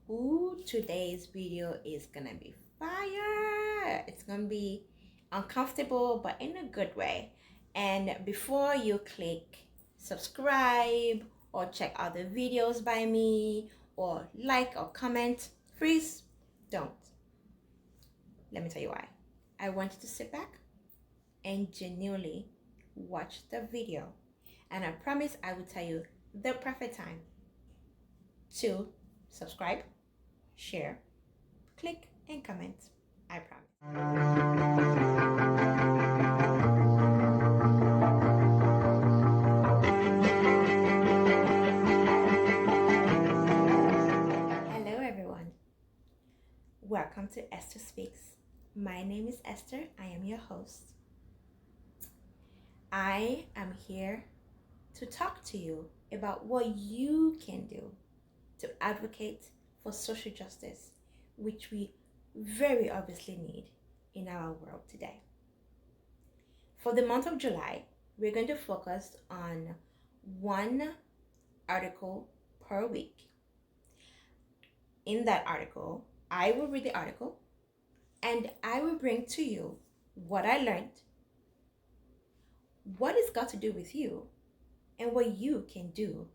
Ooh, today's video is gonna be fire. It's gonna be uncomfortable, but in a good way. And before you click subscribe or check other videos by me or like or comment, please don't. Let me tell you why. I want you to sit back and genuinely watch the video. And I promise I will tell you the perfect time to subscribe, share, click, and comment. I promise. Hello, everyone. Welcome to Esther Speaks. My name is Esther. I am your host. I am here to talk to you about what you can do to advocate for social justice, which we very obviously need in our world today. For the month of July, we're going to focus on one article per week. In that article, I will read the article and I will bring to you what I learned, what it's got to do with you, and what you can do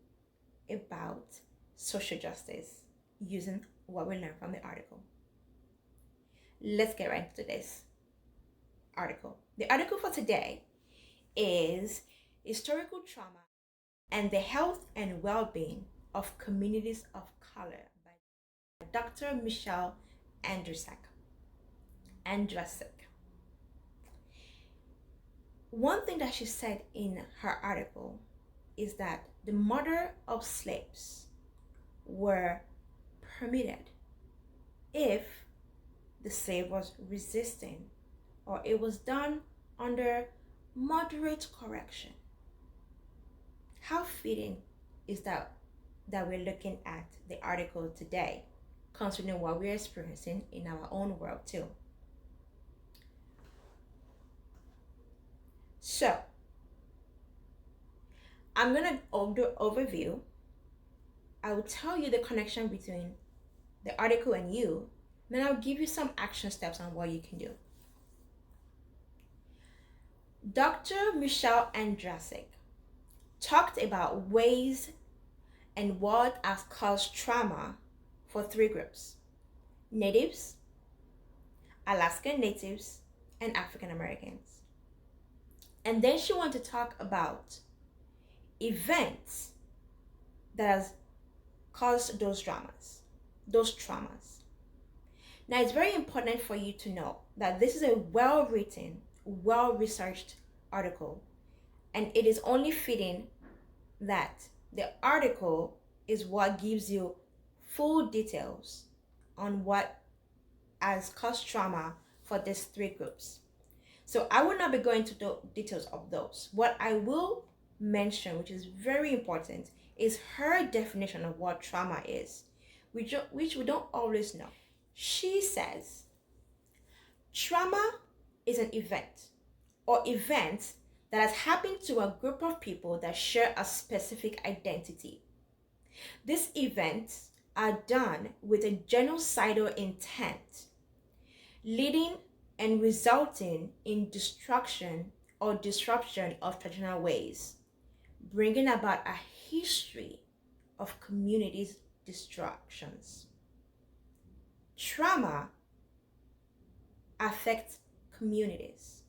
about social justice using what we learned from the article. Let's get right into this article. The article for today is Historical Trauma and the Health and Well-Being of Communities of Color by Dr. Michele Andrasik. One thing that she said in her article is that the murder of slaves were permitted if the slave was resisting or it was done under moderate correction. How fitting is that we're looking at the article today, considering what we're experiencing in our own world too. So, I'm going to do overview. I will tell you the connection between the article and you, then I'll give you some action steps on what you can do. Dr. Michele Andrasik talked about ways and what has caused trauma for three groups: Natives, Alaskan Natives, and African Americans. And then she wanted to talk about events that has caused those traumas. Now, it's very important for you to know that this is a well-written, well-researched article, and it is only fitting that the article is what gives you full details on what has caused trauma for these three groups. So I will not be going to the details of those. What I will mention, which is very important, is her definition of what trauma is, which we don't always know. She says, trauma is an event or events that has happened to a group of people that share a specific identity. These events are done with a genocidal intent, leading and resulting in destruction or disruption of traditional ways, bringing about a history of communities' destructions. Trauma affects communities,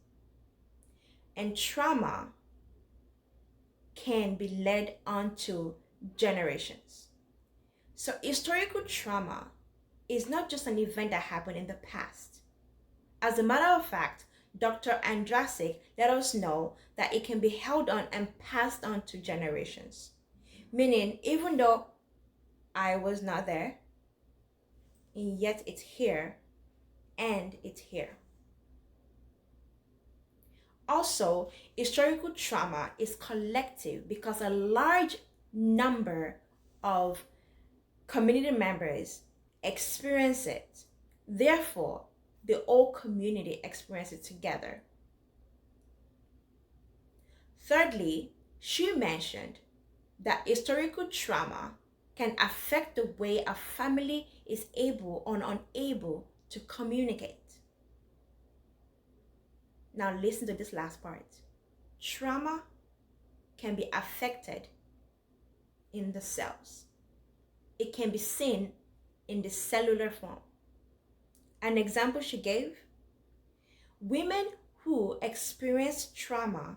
and trauma can be led onto generations. So historical trauma is not just an event that happened in the past. As a matter of fact, Dr. Andrasik let us know that it can be held on and passed on to generations. Meaning, even though I was not there, and yet it's here, and it's here. Also, historical trauma is collective because a large number of community members experience it. Therefore, the whole community experiences it together. Thirdly, she mentioned that historical trauma can affect the way a family is able or unable to communicate. Now listen to this last part. Trauma can be affected in the cells. It can be seen in the cellular form. An example she gave, women who experienced trauma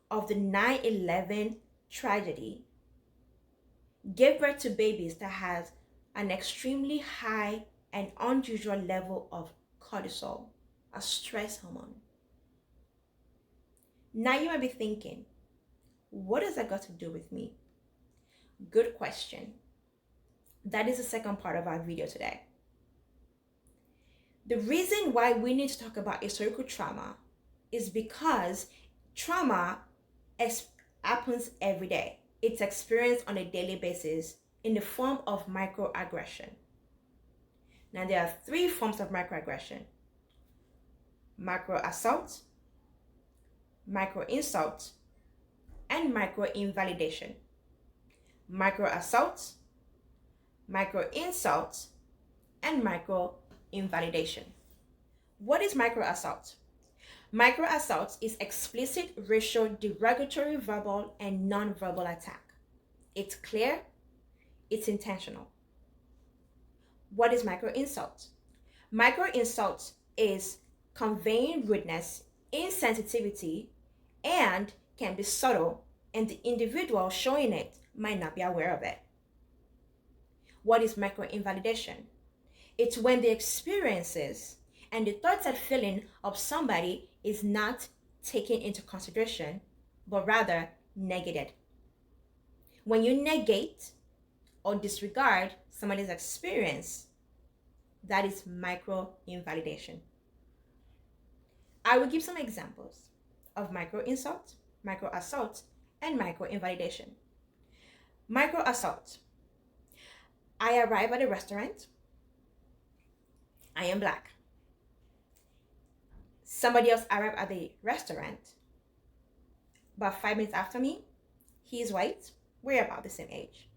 of the 9/11 tragedy gave birth to babies that has an extremely high and unusual level of cortisol, a stress hormone. Now you might be thinking, what has that got to do with me? Good question. That is the second part of our video today. The reason why we need to talk about historical trauma is because trauma happens every day. It's experienced on a daily basis in the form of microaggression. Now there are 3 forms of microaggression: microassault, microinsult, and microinvalidation. Microassault, microinsult, and microinvalidation. What is microassault? Microassault is explicit racial, derogatory verbal, and non-verbal attack. It's clear, it's intentional. What is microinsult? Microinsult is conveying rudeness, insensitivity, and can be subtle, and the individual showing it might not be aware of it. What is microinvalidation? It's when the experiences and the thoughts and feeling of somebody is not taken into consideration, but rather negated. When you negate or disregard somebody's experience, that is microinvalidation. I will give some examples of microinsult, microassault, and microinvalidation. Microassault. I arrive at a restaurant. I am black. Somebody else arrived at the restaurant. About 5 minutes after me, he is white. We're about the same age.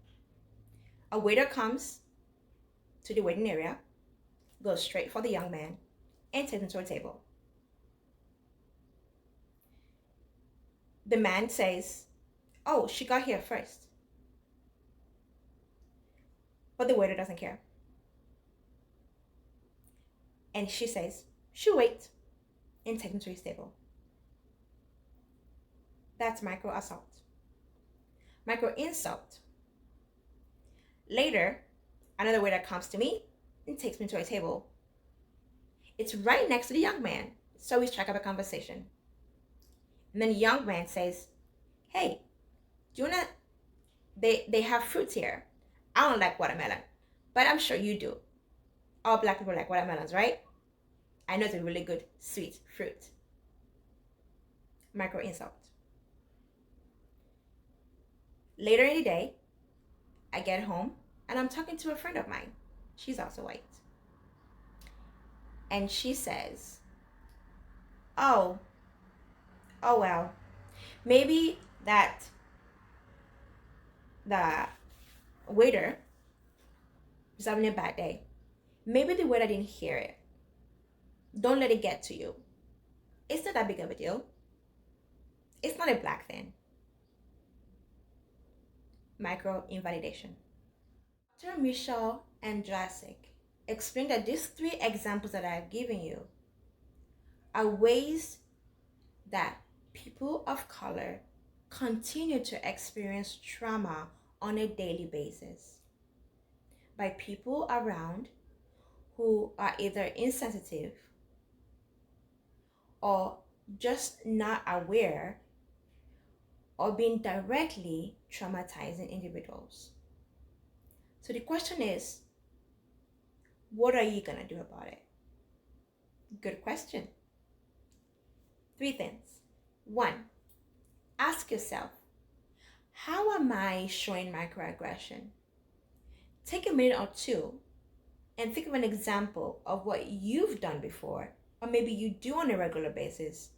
A waiter comes to the waiting area, goes straight for the young man, and takes him to a table. The man says, "Oh, she got here first." But the waiter doesn't care. And she says, "She'll wait," and take him to his table. That's microassault. Microinsult. Later, another waiter comes to me and takes me to a table. It's right next to the young man, so we strike up a conversation. And then the young man says, "Hey, do you wanna, they have fruits here. I don't like watermelon, but I'm sure you do. All black people like watermelons, right? I know it's a really good sweet fruit." Microinsult. Later in the day, I get home and I'm talking to a friend of mine. She's also white. And she says, oh well, maybe that the waiter is having a bad day. Maybe the waiter didn't hear it. Don't let it get to you. It's not that big of a deal. It's not a black thing. Microinvalidation. Dr. Michele Andrasik explained that these 3 examples that I have given you are ways that people of color continue to experience trauma on a daily basis by people around who are either insensitive or just not aware or being directly traumatizing individuals. So the question is, what are you gonna do about it? Good question. 3 things. 1, ask yourself, how am I showing microaggression? Take a minute or 2 and think of an example of what you've done before, or maybe you do on a regular basis.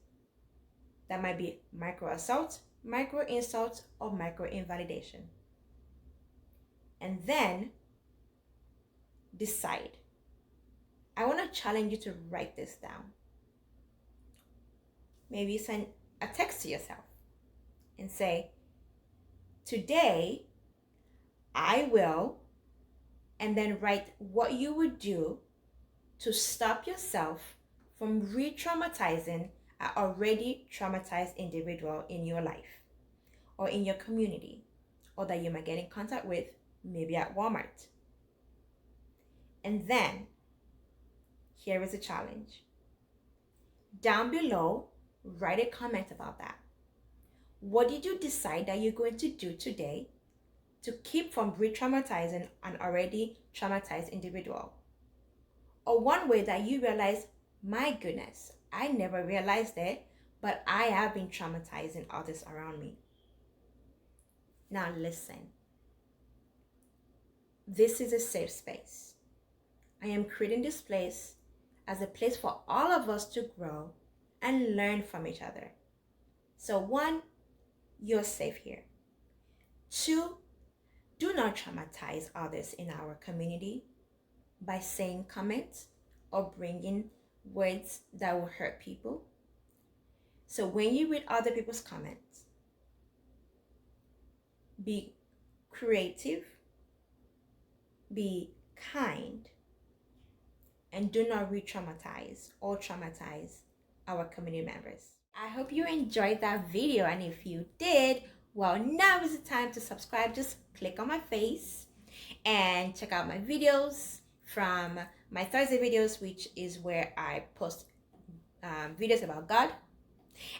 That might be microassault, microinsult, or microinvalidation. and then decide. I want to challenge you to write this down. Maybe send a text to yourself and say, today I will, and then write what you would do to stop yourself from re-traumatizing an already traumatized individual in your life or in your community, or that you might get in contact with, maybe at Walmart. And then, here is a challenge. Down below, write a comment about that. What did you decide that you're going to do today to keep from re-traumatizing an already traumatized individual? Or one way that you realize, my goodness, I never realized it, but I have been traumatizing others around me. Now listen. This is a safe space. I am creating this place as a place for all of us to grow and learn from each other. So 1, you're safe here. 2, do not traumatize others in our community by saying comments or bringing words that will hurt people. So when you read other people's comments, be creative, be kind, and do not re-traumatize or traumatize our community members. I hope you enjoyed that video, and if you did, well, now is the time to subscribe. Just click on my face and check out my videos from my Thursday videos, which is where I post videos about God,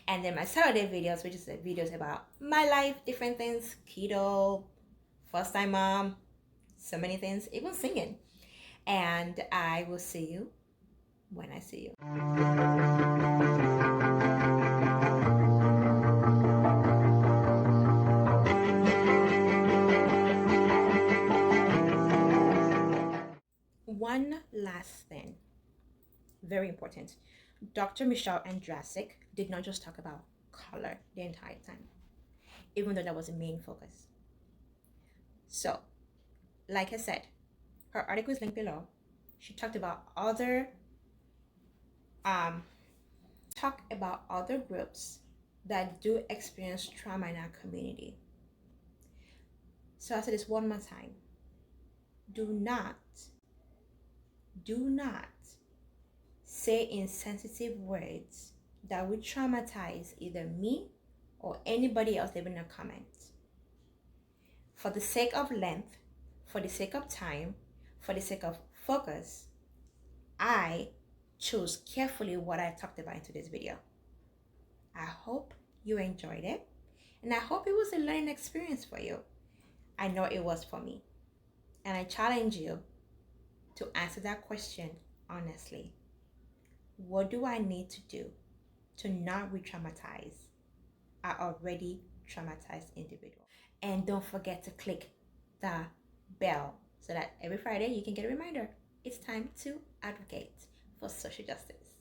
and then my Saturday videos, which is the videos about my life, different things, keto, first time mom, so many things, even singing. And I will see you when I see you. One last thing, very important. Dr. Michele Andrasik did not just talk about color the entire time, even though that was the main focus. So, like I said, her article is linked below. She talked about other groups that do experience trauma in our community. So I said this one more time. Do not say insensitive words that would traumatize either me or anybody else leaving a comment. For the sake of length, for the sake of time, for the sake of focus, I chose carefully what I talked about in today's video. I hope you enjoyed it, and I hope it was a learning experience for you. I know it was for me, and I challenge you to answer that question honestly. What do I need to do to not re-traumatize an already traumatized individual? And don't forget to click the bell so that every Friday you can get a reminder. It's time to advocate for social justice.